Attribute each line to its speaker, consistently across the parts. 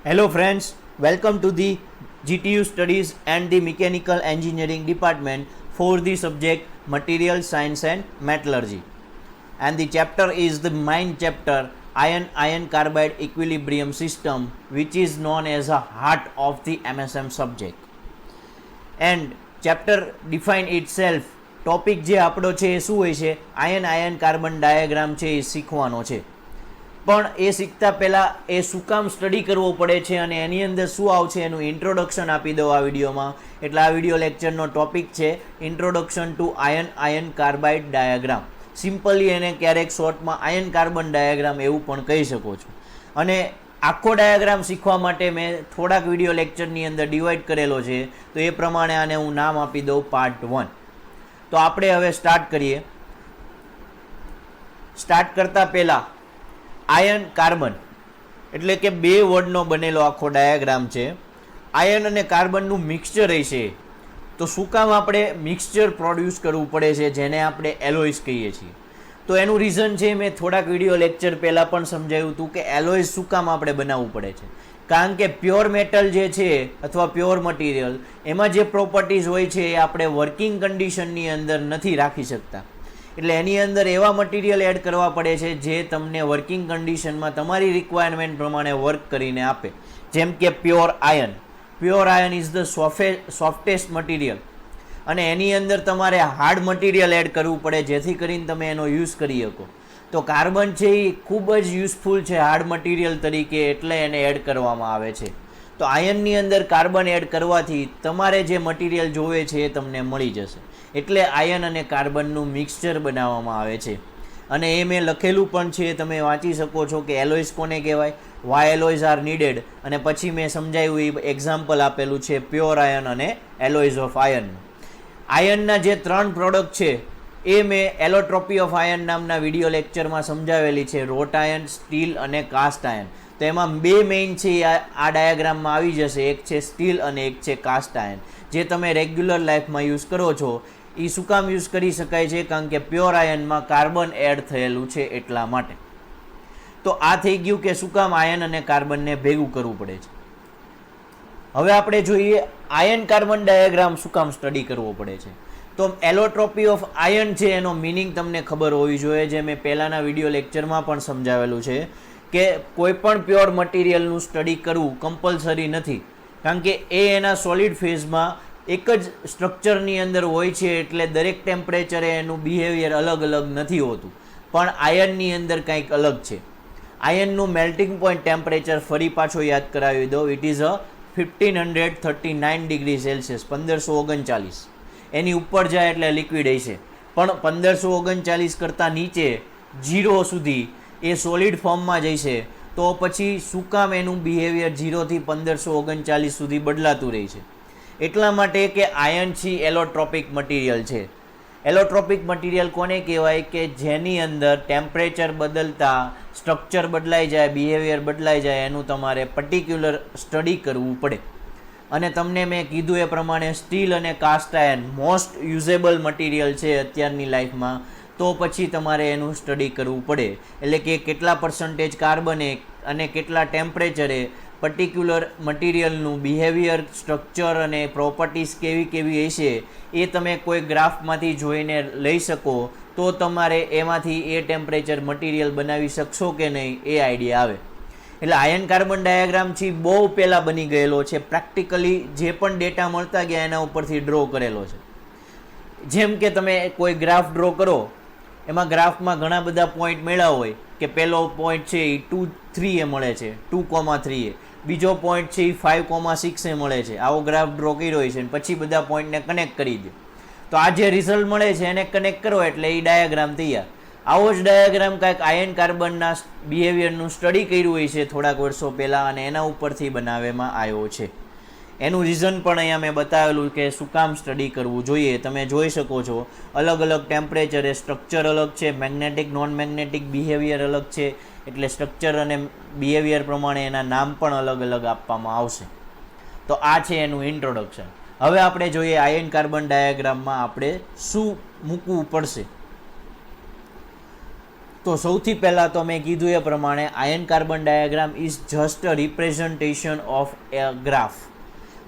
Speaker 1: Hello friends, welcome to the GTU studies and the mechanical engineering department for the subject material science and metallurgy. And the chapter is the main chapter iron carbide equilibrium system, which is known as a heart of the MSM subject. And chapter define itself topic જે આપણો છે એ શું હોય છે ion carbon diagram છે એ શીખવાનો છે. પણ એ શીખતા પહેલાં એ શું કામ સ્ટડી કરવો પડે છે અને એની અંદર શું આવશે એનું ઇન્ટ્રોડક્શન આપી દઉં આ વિડીયોમાં. એટલે આ વિડીયો લેક્ચરનો ટોપિક છે introduction to iron carbide diagram. Simply એને ક્યારેક શોર્ટમાં આયન કાર્બન ડાયાગ્રામ એવું પણ કહી શકો છો. અને આખો ડાયાગ્રામ શીખવા માટે મેં થોડાક વિડીયો લેક્ચરની અંદર ડિવાઈડ કરેલો છે, તો એ પ્રમાણે આને હું નામ આપી દઉં પાર્ટ 1. તો આપણે હવે સ્ટાર્ટ કરીએ. સ્ટાર્ટ કરતાં પહેલાં આયન કાર્બન એટલે કે બે વર્ડનો બનેલો આખો ડાયાગ્રામ છે. આયન અને કાર્બનનું મિક્સચર હશે, તો શું કામ આપણે મિક્સચર પ્રોડ્યુસ કરવું પડે છે, જેને આપણે એલોઇસ કહીએ છીએ. તો એનું રીઝન છે, મેં થોડાક વિડીયો લેક્ચર પહેલાં પણ સમજાવ્યું હતું કે એલોઇસ શું કામ આપણે બનાવવું પડે છે. કારણ કે પ્યોર મેટલ જે છે અથવા પ્યોર મટીરિયલ, એમાં જે પ્રોપર્ટીઝ હોય છે એ આપણે વર્કિંગ કન્ડિશનની અંદર નથી રાખી શકતા. એટલે એની અંદર એવા મટીરિયલ એડ કરવા પડે છે જે તમને વર્કિંગ કન્ડિશનમાં તમારી રિક્વાયરમેન્ટ પ્રમાણે વર્ક કરીને આપે. જેમ કે pure iron. Pure iron is the softest material, અને એની અંદર તમારે હાર્ડ મટીરિયલ એડ કરવું પડે જેથી કરીને તમે એનો યુઝ કરી શકો. તો કાર્બન છે એ ખૂબ જ યુઝફુલ છે હાર્ડ મટીરિયલ તરીકે, એટલે એને એડ કરવામાં આવે છે. તો આયનની અંદર કાર્બન એડ કરવાથી તમારે જે મટીરિયલ જોવે છે એ તમને મળી જશે. એટલે આયન અને કાર્બનનું મિક્સચર બનાવવામાં આવે છે. અને એ મેં લખેલું પણ છે, તમે વાંચી શકો છો કે એલોઇસ કોને કહેવાય, વાય એલોઇઝ આર નીડેડ. અને પછી મેં સમજાવ્યું, એ એક્ઝામ્પલ આપેલું છે પ્યોર આયન અને એલોઇઝ ઓફ આયન. આયનના જે 3 પ્રોડક્ટ છે એ મેં એલોટ્રોપી ઓફ આયન નામના વિડીયો લેક્ચરમાં સમજાવેલી છે, રોટ આયન, સ્ટીલ અને કાસ્ટ આયન. તો એમાં 2 મેઇન છે આ ડાયાગ્રામમાં આવી જશે, એક છે સ્ટીલ અને એક છે કાસ્ટ આયન, જે તમે રેગ્યુલર લાઈફમાં યુઝ કરો છો. એ શું કામ યુઝ કરી શકાય છે, કારણ કે પ્યોર આયનમાં કાર્બન એડ થયેલું છે એટલા માટે. તો આ થઈ ગયું કે શું કામ આયન અને કાર્બનને ભેગું કરવું પડે છે. હવે આપણે જોઈએ આયન કાર્બન ડાયાગ્રામ શું કામ સ્ટડી કરવો પડે છે. તો એલોટ્રોપી ઓફ આયન છે એનો મિનિંગ તમને ખબર હોવી જોઈએ, જે મેં પહેલાંના વિડીયો લેક્ચરમાં પણ સમજાવેલું છે કે કોઈ પણ પ્યોર મટીરિયલનું સ્ટડી કરવું કમ્પલસરી નથી. કારણ કે એ એના સોલિડ ફેઝમાં એક જ સ્ટ્રક્ચરની અંદર હોય છે, એટલે દરેક ટેમ્પરેચરે એનું બિહેવિયર અલગ અલગ નથી હોતું. પણ આયનની અંદર કંઈક અલગ છે. આયનનું મેલ્ટિંગ પોઈન્ટ ટેમ્પરેચર ફરી પાછો યાદ કરાવી દો, it is a 1539 degree Celsius, 1539. એની ઉપર જાય એટલે લિક્વિડ હશે, પણ 1539 કરતાં નીચે 0 સુધી એ સોલિડ ફોર્મમાં જશે. તો પછી શું કામ એનું બિહેવિયર 0 થી 1539 સુધી બદલાતું રહે છે? એટલા માટે કે આયન છે એલોટ્રોપિક મટીરિયલ છે. એલોટ્રોપિક મટીરિયલ કોને કહેવાય કે જેની અંદર ટેમ્પરેચર બદલતા સ્ટ્રક્ચર બદલાઈ જાય, બિહેવિયર બદલાઈ જાય, એનું તમારે પર્ટિક્યુલર સ્ટડી કરવું પડે. અને તમને મેં કીધું એ પ્રમાણે સ્ટીલ અને cast iron most usable material છે અત્યારની લાઈફમાં, તો પછી તમારે એનું સ્ટડી કરવું પડે. એટલે કે કેટલા પર્સન્ટેજ કાર્બને અને કેટલા ટેમ્પરેચરે પર્ટિક્યુલર મટીરિયલનું બિહેવિયર, સ્ટ્રક્ચર અને પ્રોપર્ટીઝ કેવી હશે એ તમે કોઈ ગ્રાફમાંથી જોઈને લઈ શકો, તો તમારે એમાંથી એ ટેમ્પરેચર મટીરિયલ બનાવી શકશો કે નહીં એ આઈડિયા આવે. એટલે આયન કાર્બન ડાયાગ્રામ છે બહુ પહેલાં બની ગયેલો છે. પ્રેક્ટિકલી જે પણ ડેટા મળતા ગયા એના ઉપરથી ડ્રો કરેલો છે. જેમ કે તમે કોઈ ગ્રાફ ડ્રો કરો, એમાં ગ્રાફમાં ઘણા બધા પોઈન્ટ મળ્યા હોય કે પહેલો પોઈન્ટ છે એ 2,3 એ મળે છે, 2,3 એ. બીજો પોઈન્ટ છે એ 5,6 એ મળે છે. આવો ગ્રાફ ડ્રો કર્યો હોય છે, પછી બધા પોઈન્ટને કનેક્ટ કરી દો. તો આ જે રિઝલ્ટ મળે છે એને કનેક્ટ કરો એટલે એ ડાયાગ્રામ તૈયાર. આવો જ ડાયાગ્રામ કાંઈક આયન કાર્બનના બિહેવિયરનું સ્ટડી કર્યું હોય છે થોડાક વર્ષો પહેલાં, અને એના ઉપરથી બનાવવામાં આવ્યો છે. એનું રીઝન પણ અહીંયા મેં બતાવેલું કે શું કામ સ્ટડી કરવું જોઈએ. તમે જોઈ શકો છો અલગ અલગ ટેમ્પરેચરે સ્ટ્રક્ચર અલગ છે, મેગ્નેટિક નોન મેગ્નેટિક બિહેવિયર અલગ છે, એટલે સ્ટ્રક્ચર અને બિહેવિયર પ્રમાણે એના નામ પણ અલગ અલગ આપવામાં આવશે. તો આ છે એનું ઇન્ટ્રોડક્શન. હવે આપણે જોઈએ આયન કાર્બન ડાયાગ્રામમાં આપણે શું મૂકવું પડશે. તો સૌથી પહેલાં તો મેં કીધું એ પ્રમાણે iron carbon diagram is just a representation of a graph.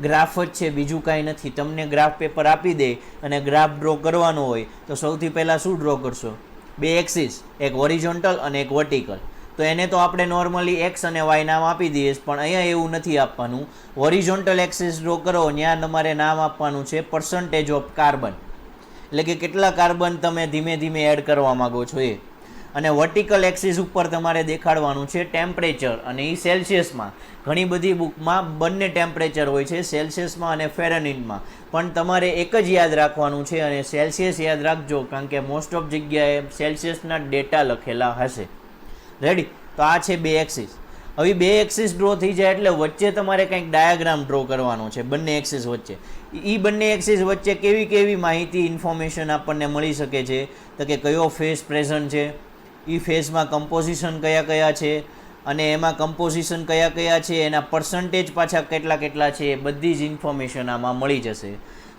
Speaker 1: Graph જ છે, બીજું કાંઈ નથી. તમને ગ્રાફ પેપર આપી દે અને ગ્રાફ ડ્રો કરવાનો હોય તો સૌથી પહેલાં શું ડ્રો કરશો? બે એક્સિસ, એક હોરિઝોન્ટલ અને એક વર્ટિકલ. તો એને તો આપણે નોર્મલી એક્સ અને વાય નામ આપી દઈએ, પણ અહીંયા એવું નથી આપવાનું. હોરિઝોન્ટલ એક્સિસ ડ્રો કરો ત્યાં તમારે નામ આપવાનું છે પર્સન્ટેજ ઓફ કાર્બન, એટલે કે કેટલા કાર્બન તમે ધીમે ધીમે એડ કરવા માગો છો એ. અને વર્ટિકલ એક્સિસ ઉપર તમારે દેખાડવાનું છે ટેમ્પરેચર, અને એ સેલ્સિયસમાં. ઘણી બધી બુકમાં બંને ટેમ્પરેચર હોય છે, સેલ્સિયસમાં અને ફેરનહીટમાં, પણ તમારે એક જ યાદ રાખવાનું છે અને સેલ્સિયસ યાદ રાખજો, કારણ કે મોસ્ટ ઓફ જગ્યાએ સેલ્સિયસના ડેટા લખેલા હશે. રેડી? તો આ છે બે એક્સિસ. હવે બે એક્સિસ ડ્રો થઈ જાય એટલે વચ્ચે તમારે કંઈક ડાયાગ્રામ ડ્રો કરવાનો છે બંને એક્સિસ વચ્ચે. એ બંને એક્સિસ વચ્ચે કેવી કેવી માહિતી ઇન્ફોર્મેશન આપણને મળી શકે છે? તો કે કયો ફેઝ પ્રેઝન્ટ છે, એ ફેઝમાં કમ્પોઝિશન કયા કયા છે, અને એમાં કમ્પોઝિશન કયા કયા છે, એના પર્સન્ટેજ પાછા કેટલા કેટલા છે, એ બધી જ ઇન્ફોર્મેશન આમાં મળી જશે.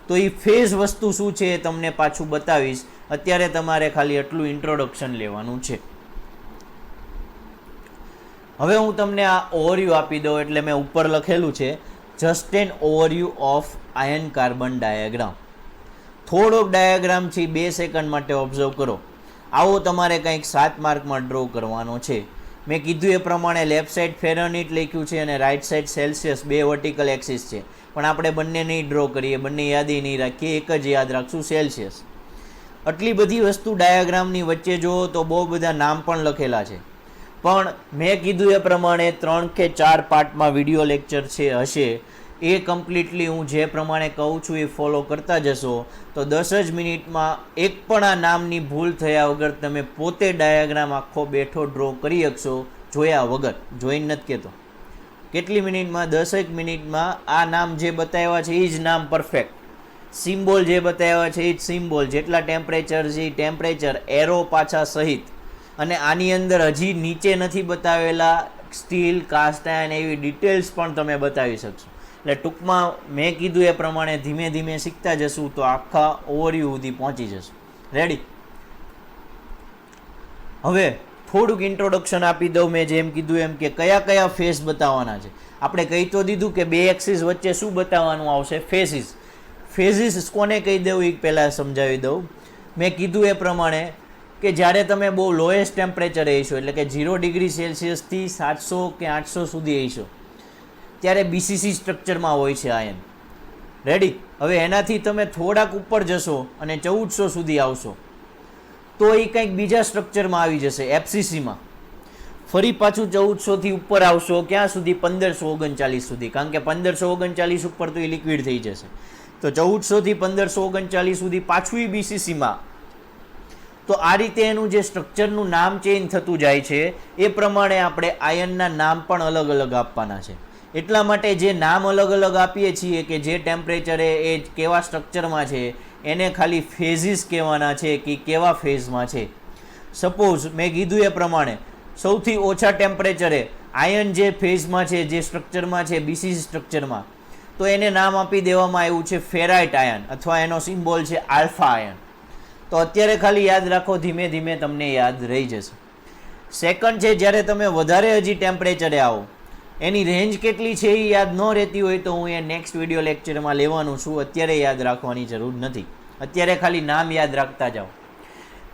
Speaker 1: તો એ ફેઝ વસ્તુ શું છે એ તમને પાછું બતાવીશ. અત્યારે તમારે ખાલી એટલું ઇન્ટ્રોડક્શન લેવાનું છે. હવે હું તમને આ ઓવરવ્યૂ આપી દઉં, એટલે મેં ઉપર લખેલું છે just an overview of iron carbon diagram. થોડોક ડાયાગ્રામ છે 2 સેકન્ડ માટે ઓબ્ઝર્વ કરો. આવો તમારે કંઈક 7 માર્કમાં ડ્રો કરવાનો છે. મેં કીધું એ પ્રમાણે લેફ્ટ સાઈડ ફેરનહીટ લખ્યું છે અને right side Celsius, 2 vertical axis છે, પણ આપણે બંને નહીં ડ્રો કરીએ, બંને યાદી નહીં રાખીએ, એક જ યાદ રાખશું સેલ્સિયસ. આટલી બધી વસ્તુ ડાયાગ્રામની વચ્ચે જુઓ તો બહુ બધા નામ પણ લખેલા છે, પણ મેં કીધું એ પ્રમાણે 3 કે 4 પાર્ટમાં વિડીયો લેક્ચર છે હશે. એ કમ્પ્લીટલી હું જે પ્રમાણે કહું છું એ ફોલો કરતા જશો તો 10 જ મિનિટમાં એક પણ આ નામની ભૂલ થયા વગર તમે પોતે ડાયાગ્રામ આખો બેઠો ડ્રો કરી શકશો, જોયા વગર. જોઈને નથી કહેતો. કેટલી મિનિટમાં? 10 મિનિટમાં આ નામ જે બતાવ્યા છે એ જ નામ પરફેક્ટ, સિમ્બોલ જે બતાવ્યા છે એ જ સિમ્બોલ, જેટલા ટેમ્પરેચર છે એ ટેમ્પરેચર, એરો પાછા સહિત. અને આની અંદર હજી નીચે નથી બતાવેલા સ્ટીલ, કાસ્ટ આયર્ન એવી ડિટેલ્સ પણ તમે બતાવી શકશો. એટલે ટૂંકમાં મેં કીધું એ પ્રમાણે ધીમે ધીમે શીખતા જશું તો આખા ઓવરવ્યૂ સુધી પહોંચી જશું. રેડી? હવે થોડુંક ઇન્ટ્રોડક્શન આપી દઉં. મેં જેમ કીધું એમ કે કયા કયા ફેઝ બતાવવાના છે. આપણે કહી તો દીધું કે બે એક્સિસ વચ્ચે શું બતાવવાનું આવશે? ફેઝિસ. ફેઝિસ કોને કહી દઉં એ પહેલાં સમજાવી દઉં. મેં કીધું એ પ્રમાણે કે જ્યારે તમે બહુ લોએસ્ટ ટેમ્પરેચરે હશો, એટલે કે 0 ડિગ્રી સેલ્સિયસથી 700 કે 800 સુધી હશો, ત્યારે બીસીસી સ્ટ્રક્ચરમાં હોય છે આયન. રેડી? હવે એનાથી તમે થોડાક ઉપર જશો અને 1400 સુધી આવશો તો એ કંઈક બીજા સ્ટ્રક્ચરમાં આવી જશે, એફસીસીમાં. ફરી પાછું 1400થી ઉપર આવશો ક્યાં સુધી? 1539 સુધી, કારણ કે 1539 ઉપર તો એ લિક્વિડ થઈ જશે. તો 1400થી 1539 સુધી પાછું એ બીસીસીમાં. તો આ રીતે એનું જે સ્ટ્રક્ચરનું નામ ચેન્જ થતું જાય છે એ પ્રમાણે આપણે આયનના નામ પણ અલગ અલગ આપવાના છે. એટલા માટે જે નામ અલગ અલગ આપીએ છીએ કે જે ટેમ્પરેચરે એ કેવા સ્ટ્રક્ચરમાં છે એને ખાલી ફેઝિસ કહેવાના છે કે કેવા ફેઝમાં છે. સપોઝ મેં કીધું એ પ્રમાણે સૌથી ઓછા ટેમ્પરેચરે આયન જે ફેઝમાં છે, જે સ્ટ્રક્ચરમાં છે, બીસીસી સ્ટ્રક્ચરમાં, તો એને નામ આપી દેવામાં આવ્યું છે ફેરાઇટ આયન, અથવા એનો સિમ્બોલ છે આલ્ફા આયન. તો અત્યારે ખાલી યાદ રાખો, ધીમે ધીમે તમને યાદ રહી જશે. સેકન્ડ છે જ્યારે તમે વધારે હજી ટેમ્પરેચરે આવો, એની રેન્જ કેટલી છે એ યાદ ન રહેતી હોય તો હું એ નેક્સ્ટ વિડીયો લેક્ચરમાં લેવાનું છું. અત્યારે યાદ રાખવાની જરૂર નથી, અત્યારે ખાલી નામ યાદ રાખતા જાઓ.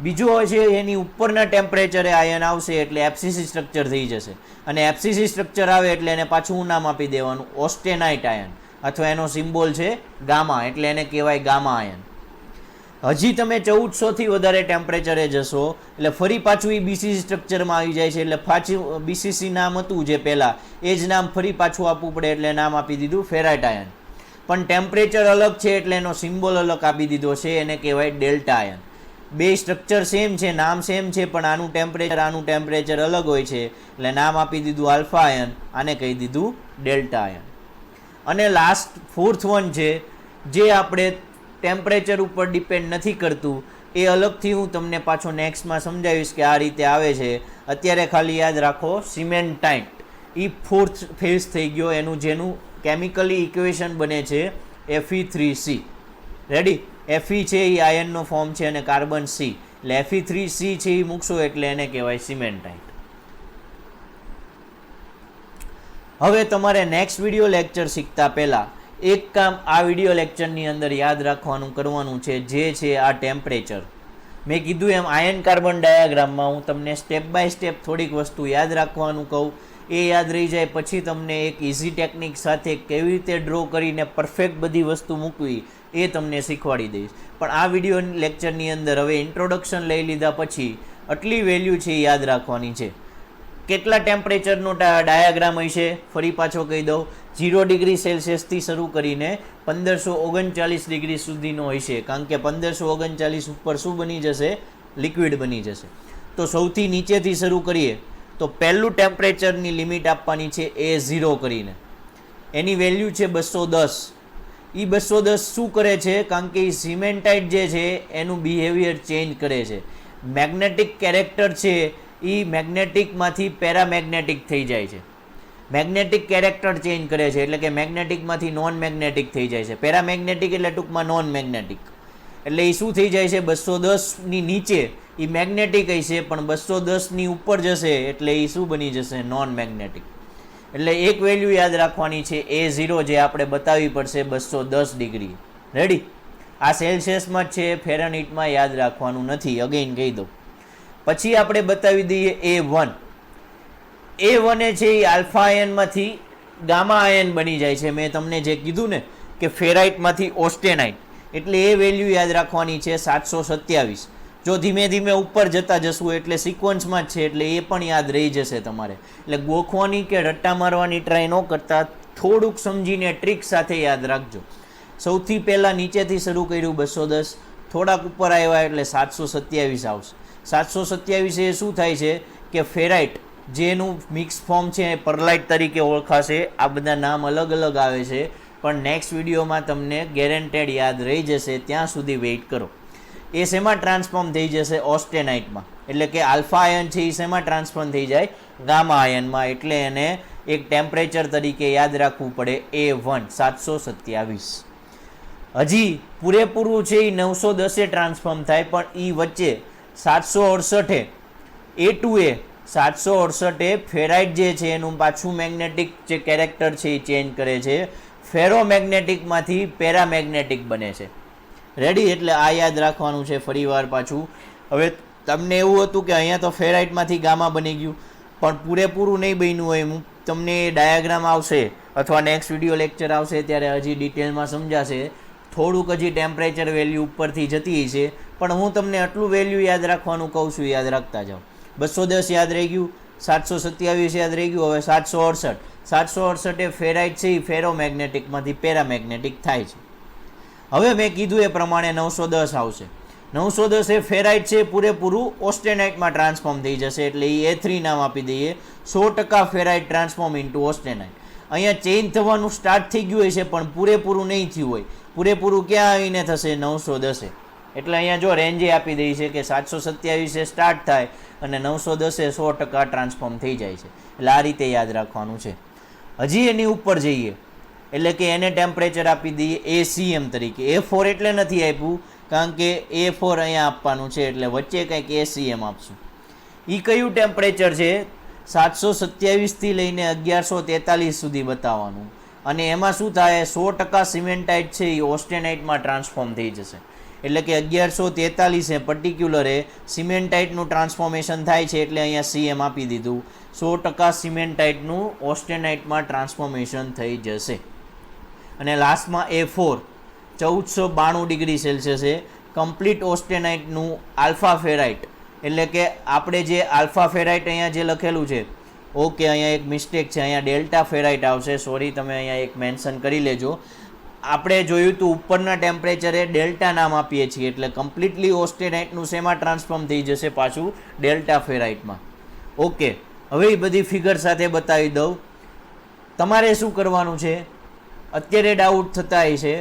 Speaker 1: બીજું હોય છે એની ઉપરના ટેમ્પરેચરે આયન આવશે એટલે એફસીસી સ્ટ્રક્ચર થઈ જશે, અને એફસીસી સ્ટ્રક્ચર આવે એટલે એને પાછું હું નામ આપી દેવાનું ઓસ્ટેનાઇટ આયન, અથવા એનો સિમ્બોલ છે ગામા, એટલે એને કહેવાય ગામા આયન. હજી તમે 1400થી વધારે ટેમ્પરેચરે જશો એટલે ફરી પાછું એ બીસીસી સ્ટ્રક્ચરમાં આવી જાય છે, એટલે પાછું બીસીસી નામ હતું જે પહેલાં એ જ નામ ફરી પાછું આપવું પડે, એટલે નામ આપી દીધું ફેરાઇટ આયન. પણ ટેમ્પરેચર અલગ છે એટલે એનો સિમ્બોલ અલગ આપી દીધો છે, એને કહેવાય ડેલ્ટા આયન. બે સ્ટ્રક્ચર સેમ છે, નામ સેમ છે, પણ આનું ટેમ્પરેચર અલગ હોય છે એટલે નામ આપી દીધું આલ્ફા આયન, આને કહી દીધું ડેલ્ટા આયન. અને લાસ્ટ 4th વન છે જે આપણે ટેમ્પરેચર ઉપર ડિપેન્ડ નથી કરતું, એ અલગથી હું તમને પાછો નેક્સ્ટમાં સમજાવીશ કે આ રીતે આવે છે. અત્યારે ખાલી યાદ રાખો સિમેન્ટાઇટ, એ 4th ફેઝ થઈ ગયો, એનું જેનું કેમિકલી ઇક્વેશન બને છે Fe3C. રેડી? Fe છે એ આયનનો ફોર્મ છે અને કાર્બન C, એટલે Fe3C છે એ મૂકશો એટલે એને કહેવાય સિમેન્ટાઇટ. હવે તમારે નેક્સ્ટ વિડીયો લેક્ચર શીખતા પહેલાં એક કામ આ વિડીયો લેક્ચરની અંદર યાદ રાખવાનું કરવાનું છે, જે છે આ ટેમ્પરેચર. મેં કીધું એમ આયન કાર્બન ડાયાગ્રામમાં હું તમને સ્ટેપ બાય સ્ટેપ થોડીક વસ્તુ યાદ રાખવાનું કહું, એ યાદ રહી જાય પછી તમને એક ઇઝી ટેકનિક સાથે કેવી રીતે ડ્રો કરીને પરફેક્ટ બધી વસ્તુ મૂકવી એ તમને શીખવાડી દઈશ. પણ આ વિડીયો લેક્ચરની અંદર હવે ઇન્ટ્રોડક્શન લઈ લીધા પછી આટલી વેલ્યુ છે એ યાદ રાખવાની છે. કેટલા ટેમ્પરેચરનો ડાયાગ્રામ હશે ફરી પાછો કહી દઉં, 0 ડિગ્રી સેલ્સિયસથી શરૂ કરીને 1539 ડિગ્રી સુધીનો હશે, કારણ કે 1539 ઉપર શું બની જશે? લિક્વિડ બની જશે. તો સૌથી નીચેથી શરૂ કરીએ તો પહેલું ટેમ્પરેચરની લિમિટ આપવાની છે A0 કરીને, એની વેલ્યુ છે 210. એ 210 શું કરે છે? કારણ કે એ સિમેન્ટાઇટ જે છે એનું બિહેવિયર ચેન્જ કરે છે. મેગ્નેટિક કેરેક્ટર છે એ મેગ્નેટિકમાંથી પેરામેગ્નેટિક થઈ જાય છે. મેગ્નેટિક કેરેક્ટર ચેન્જ કરે છે એટલે કે મેગ્નેટિકમાંથી નોન મેગ્નેટિક થઈ જાય છે. પેરામેગ્નેટિક એટલે ટૂંકમાં નોન મેગ્નેટિક. એટલે એ શું થઈ જાય છે? 210ની નીચે એ મેગ્નેટિક હશે, પણ 210ની ઉપર જશે એટલે એ શું બની જશે? Non magnetic. એટલે એક વેલ્યુ યાદ રાખવાની છે A0, જે આપણે બતાવવી પડશે 210 ડિગ્રી. રેડી? આ સેલ્સિયસમાં જ છે, ફેરનહીટમાં યાદ રાખવાનું નથી, અગેઇન કહી દઉં. પછી આપણે બતાવી દઈએ A1. A1 છે એ આલ્ફા આયનમાંથી ગામા આયન બની જાય છે. મેં તમને જે કીધું ને કે ફેરાઇટમાંથી ઓસ્ટેનાઇટ, એટલે એ વેલ્યુ યાદ રાખવાની છે 727. જો ધીમે ધીમે ઉપર જતા જશું એટલે સિક્વન્સમાં જ છે એટલે એ પણ યાદ રહી જશે તમારે. એટલે ગોખવાની કે રટ્ટા મારવાની ટ્રાય ન કરતા થોડુંક સમજીને ટ્રીક સાથે યાદ રાખજો. સૌથી પહેલાં નીચેથી શરૂ કર્યું 210, થોડાક ઉપર આવ્યા એટલે 727 આવશે. 727 એ શું થાય છે કે ફેરાઇટ જેનું મિક્સ ફોર્મ છે એ પરલાઇટ તરીકે ઓળખાશે. આ બધા નામ અલગ અલગ આવે છે, પણ નેક્સ્ટ વિડીયોમાં તમને ગેરંટેડ યાદ રહી જશે, ત્યાં સુધી વેઇટ કરો. એ શેમાં ટ્રાન્સફોર્મ થઈ જશે? ઓસ્ટેનાઇટમાં. એટલે કે આલ્ફા આયન છે એ શેમાં ટ્રાન્સફોર્મ થઈ જાય? ગામા આયનમાં. એટલે એને એક ટેમ્પરેચર તરીકે યાદ રાખવું પડે A1 727. હજી પૂરેપૂરું છે એ 910 ટ્રાન્સફોર્મ થાય, પણ એ વચ્ચે 768 A2A 768 ફેરાઇટ જે છે એનું પાછું મેગ્નેટિક જે કેરેક્ટર છે એ ચેન્જ કરે છે, ફેરોમેગ્નેટિકમાંથી પેરામેગ્નેટિક બને છે. રેડી? એટલે આ યાદ રાખવાનું છે ફરી વાર પાછું. હવે તમને એવું હતું કે અહીંયા તો ફેરાઇટમાંથી ગામા બની ગયું, પણ પૂરેપૂરું નહીં બન્યું હોય. હું તમને ડાયાગ્રામ આવશે અથવા નેક્સ્ટ વિડીયો લેક્ચર આવશે ત્યારે હજી ડિટેલમાં સમજાશે. થોડુંક હજી ટેમ્પરેચર વેલ્યુ ઉપરથી જતી હશે, પણ હું તમને આટલું વેલ્યુ યાદ રાખવાનું કહું છું, યાદ રાખતા જાઓ. 210 યાદ રહી ગયું, 727 યાદ રહી ગયું. હવે 768 એ ફેરાઇટ છે એ ફેરોમેગ્નેટિકમાંથી પેરામેગ્નેટિક થાય છે. હવે મેં કીધું એ પ્રમાણે 910 આવશે. 910 એ ફેરાઇટ છે, પૂરેપૂરું ઓસ્ટેનાઇટમાં ટ્રાન્સફોર્મ થઈ જશે, એટલે એ A3 નામ આપી દઈએ. 100% ફેરાઇટ ટ્રાન્સફોર્મ ઇન્ટુ ઓસ્ટેનાઇટ. અહીંયા ચેન્જ થવાનું સ્ટાર્ટ થઈ ગયું હશે, પણ પૂરેપૂરું નહીં થયું હોય. પૂરેપૂરું ક્યાં આવીને થશે? 910. એટલે અહીંયા જો રેન્જે આપી દઈ છે કે 727 સ્ટાર્ટ થાય અને 910 100% ટ્રાન્સફોર્મ થઈ જાય છે. એટલે આ રીતે યાદ રાખવાનું છે. હજી એની ઉપર જઈએ એટલે કે એને ટેમ્પરેચર આપી દઈએ ACM તરીકે. A4 એટલે નથી આપ્યું કારણ કે A4 અહીંયા આપવાનું છે, એટલે વચ્ચે કંઈક ACM આપશું. એ કયું ટેમ્પરેચર છે? 727થી લઈને 1143 સુધી બતાવવાનું. અને એમાં શું થાય? 100% સિમેન્ટાઇટ છે એ ઓસ્ટેનાઇટમાં ટ્રાન્સફોર્મ થઈ જશે. એટલે કે 1143 પર્ટિક્યુલરે સિમેન્ટાઇટનું ટ્રાન્સફોર્મેશન થાય છે, એટલે અહીંયા CM આપી દીધું. 100% સિમેન્ટાઇટનું ઓસ્ટેનાઇટમાં ટ્રાન્સફોર્મેશન થઈ જશે. અને લાસ્ટમાં A4 1492 ડિગ્રી સેલ્સિયસે કમ્પ્લીટ ઓસ્ટેનાઇટનું આલ્ફા ફેરાઇટ. એટલે કે આપણે જે આલ્ફા ફેરાઇટ અહીંયા જે લખેલું છે, ઓકે અહીંયા એક મિસ્ટેક છે, અહીંયા ડેલ્ટા ફેરાઇટ આવશે. સોરી, તમે અહીંયા એક મેન્શન કરી લેજો. આપણે જોયું હતું ઉપરના ટેમ્પરેચરે ડેલ્ટા નામ આપીએ છીએ, એટલે કમ્પ્લીટલી ઓસ્ટેનાઇટનું શેમાં ટ્રાન્સફોર્મ થઈ જશે? પાછું ડેલ્ટા ફેરાઇટમાં. ઓકે, હવે એ બધી ફિગર સાથે બતાવી દઉં. તમારે શું કરવાનું છે? અત્યારે ડાઉટ થતા હશે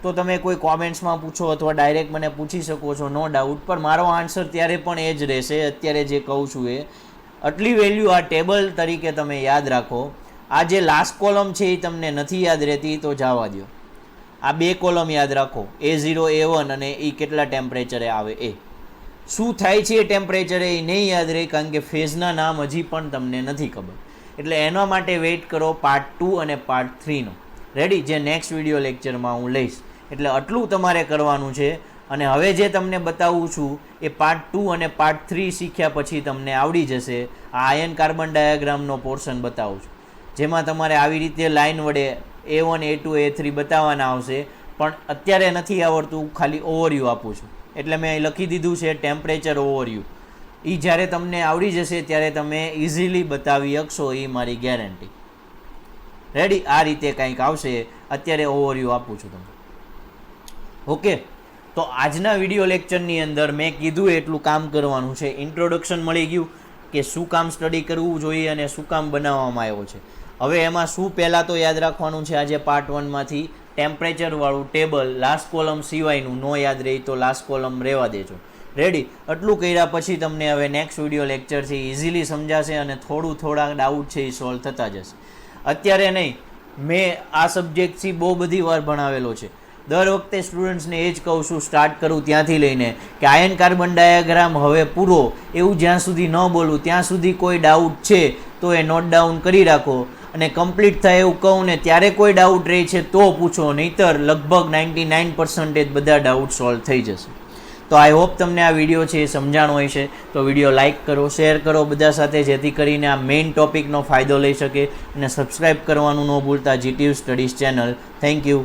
Speaker 1: તો તમે કોઈ કોમેન્ટ્સમાં પૂછો અથવા ડાયરેક્ટ મને પૂછી શકો છો, નો ડાઉટ. પણ મારો આન્સર ત્યારે પણ એ જ રહેશે અત્યારે જે કહું છું એ. આટલી વેલ્યુ આ ટેબલ તરીકે તમે યાદ રાખો. આ જે લાસ્ટ કોલમ છે એ તમને નથી યાદ રહેતી તો જવા દો. આ બે કોલમ યાદ રાખો, A0 A1 અને એ કેટલા ટેમ્પરેચરે આવે એ. શું થાય છે એ ટેમ્પરેચરે એ નહીં યાદ રહે, કારણ કે ફેઝના નામ હજી પણ તમને નથી ખબર. એટલે એના માટે વેઇટ કરો પાર્ટ 2 અને પાર્ટ 3નો. રેડી? જે નેક્સ્ટ વિડીયો લેક્ચરમાં હું લઈશ. એટલે આટલું તમારે કરવાનું છે. અને હવે જે તમને બતાવું છું એ પાર્ટ 2 અને પાર્ટ 3 શીખ્યા પછી તમને આવડી જશે. આ આયન કાર્બન ડાયાગ્રામનો પોર્શન બતાવું છું, જેમાં તમારે આવી રીતે લાઇન વડે A1 A2 A3 બતાવવાના આવશે. પણ અત્યારે નથી આવડતું, ખાલી ઓવરવ્યૂ આપું છું. એટલે મેં અહીં લખી દીધું છે ટેમ્પરેચર ઓવરવ્યૂ. એ જ્યારે તમને આવડી જશે ત્યારે તમે ઇઝીલી બતાવી શકશો, એ મારી ગેરંટી. રેડી? આ રીતે કંઈક આવશે. અત્યારે ઓવરવ્યૂ આપું છું તમને. ઓકે, તો આજના વિડીયો લેક્ચરની અંદર મેં કીધું એટલું કામ કરવાનું છે. ઇન્ટ્રોડક્શન મળી ગયું કે શું કામ સ્ટડી કરવું જોઈએ અને શું કામ બનાવવામાં આવ્યો છે. હવે એમાં શું પહેલાં તો યાદ રાખવાનું છે, આજે પાર્ટ 1માંથી ટેમ્પરેચરવાળું ટેબલ લાસ્ટ કોલમ સિવાયનું નો યાદ રહી તો લાસ્ટ કોલમ રહેવા દેજો. રેડી? આટલું કર્યા પછી તમને હવે નેક્સ્ટ વિડીયો લેક્ચરથી ઇઝીલી સમજાશે અને થોડા ડાઉટ છે એ સોલ્વ થતા જશે. અત્યારે નહીં, મેં આ સબ્જેક્ટથી બહુ બધી વાર ભણાવેલો છે. દર વખતે સ્ટુડન્ટ્સને એ જ કહું છું, સ્ટાર્ટ કરું ત્યાંથી લઈને કે આયન કાર્બન ડાયાગ્રામ હવે પૂરો, એવું જ્યાં સુધી ન બોલું ત્યાં સુધી કોઈ ડાઉટ છે તો એ નોટ ડાઉન કરી રાખો. અને કમ્પ્લીટ થાય એવું કહું ને ત્યારે કોઈ ડાઉટ રહે છે તો પૂછો, નહીંતર લગભગ 99% બધા ડાઉટ સોલ્વ થઈ જશે. તો આઈ હોપ તમને આ વિડીયો છે એ સમજાણો હોય છે. તો વિડીયો લાઇક કરો, શેર કરો બધા સાથે, જેથી કરીને આ મેઇન ટોપિકનો ફાયદો લઈ શકે. અને સબસ્ક્રાઈબ કરવાનું ન ભૂલતા GTU studies channel. Thank you.